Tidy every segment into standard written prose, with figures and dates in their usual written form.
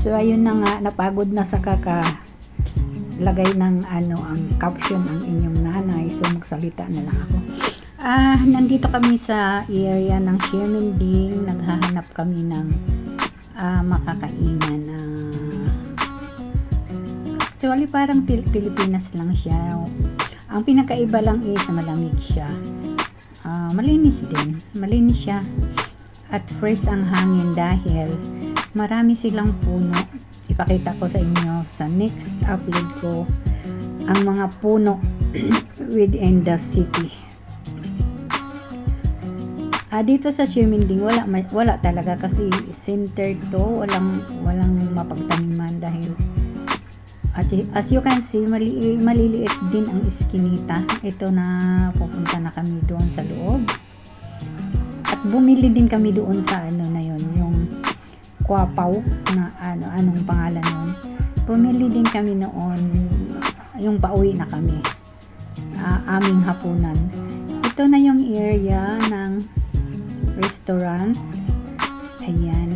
So ayun na nga, napagod na sa lagay ng ang caption ang inyong nanay. So magsalita na lang ako. Nandito kami sa area ng Ximending. Naghahanap kami ng makakainan. Actually parang Pilipinas lang siya. Ang pinakaiba lang is malamig siya. Malinis din. Malinis siya. At first ang hangin dahil marami silang puno. Ipakita ko sa inyo sa next upload ko ang mga puno within the city. Dito sa Ximending wala talaga kasi center to, walang mapagtaniman dahil as you can see maliliit din ang iskinita. Ito na pupunta na kami doon sa loob. At bumili din kami doon sa na yun, yung Kwapaw na anong pangalan nun. Bumili din kami noon, yung pauwi na kami. Aming hapunan. Ito na yung area ng restaurant. Ayan.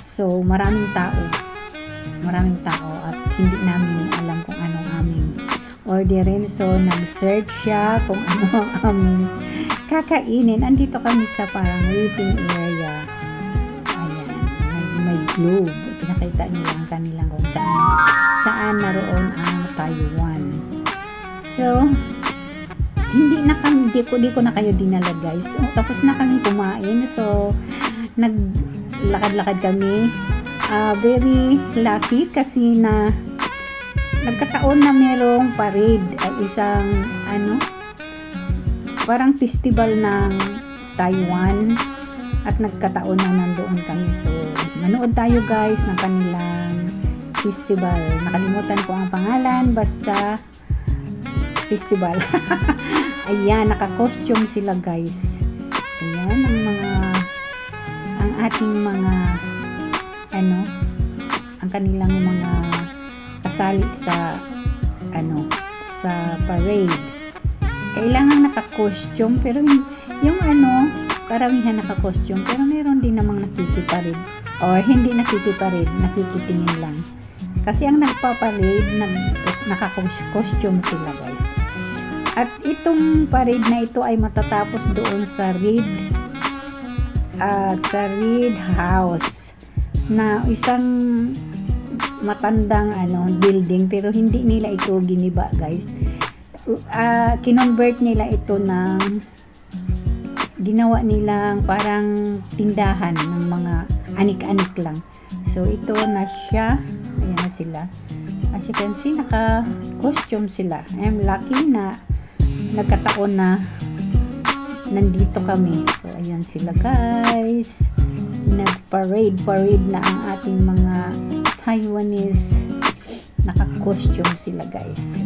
So, maraming tao at hindi namin alam kung anong aming orderin. So, nag-search siya kung ano ang aming kakainin. Andito kami sa parang waiting area. Ayan, may globe. Pinakita nila ang kanilang kung saan naroon ang Taiwan. So, di ko na kayo dinala guys. So, tapos na kami kumain. So, naglakad-lakad kami. Very lucky kasi na nagkataon na merong parade ay isang parang festival ng Taiwan at nagkataon na nandoon kami. So, manood tayo guys ng kanilang festival. Nakalimutan ko ang pangalan, basta festival. Ayan, naka-costume sila guys. Ayan, ang ating mga ang kanilang mga kasali sa sa parade. Kailangan naka-costume, pero yung karamihan naka-costume, pero meron din namang nakikiparid or hindi nakikiparid, nakikitingin lang. Kasi ang nagpa-parade, naka-costume sila guys. At itong parade na ito ay matatapos doon sa Reed House na isang matandang building, pero hindi nila ito giniba guys. Kinonvert nila ito ginawa nilang parang tindahan ng mga anik-anik lang. So ito na siya. Ayan na sila. As you can see, naka-costume sila. I'm lucky na nagkataon na nandito kami. So ayan sila guys. Nag-parade na ang ating mga Taiwanese. Naka-costume sila guys.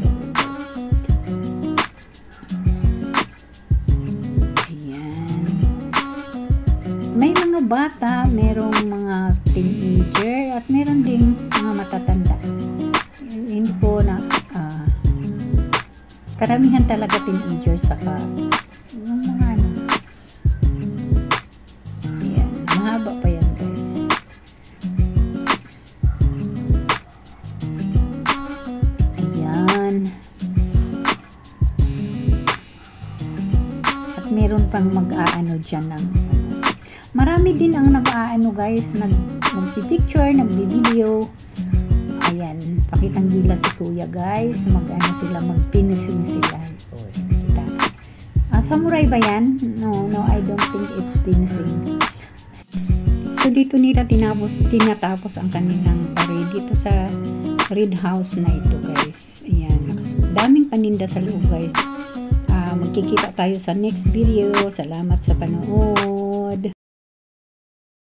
May mga bata, merong mga teenager, at meron ding mga matatanda. Hindi ko na karamihan talaga teenager, saka yung mga ayan, mahaba pa yan guys. Ayan, at meron pang mag-aano dyan ng marami din ang nag-aano guys, nagpi-picture, nagbi-video. Ayan, pakitang gila si kuya guys, magpinising sila. Kita. Samurai ba yan? No, I don't think it's finishing. So dito nila tinatapos ang kanilang parade dito sa Red House na ito guys. Ayan, daming paninda sa loob guys. Magkikita tayo sa next video. Salamat sa panood.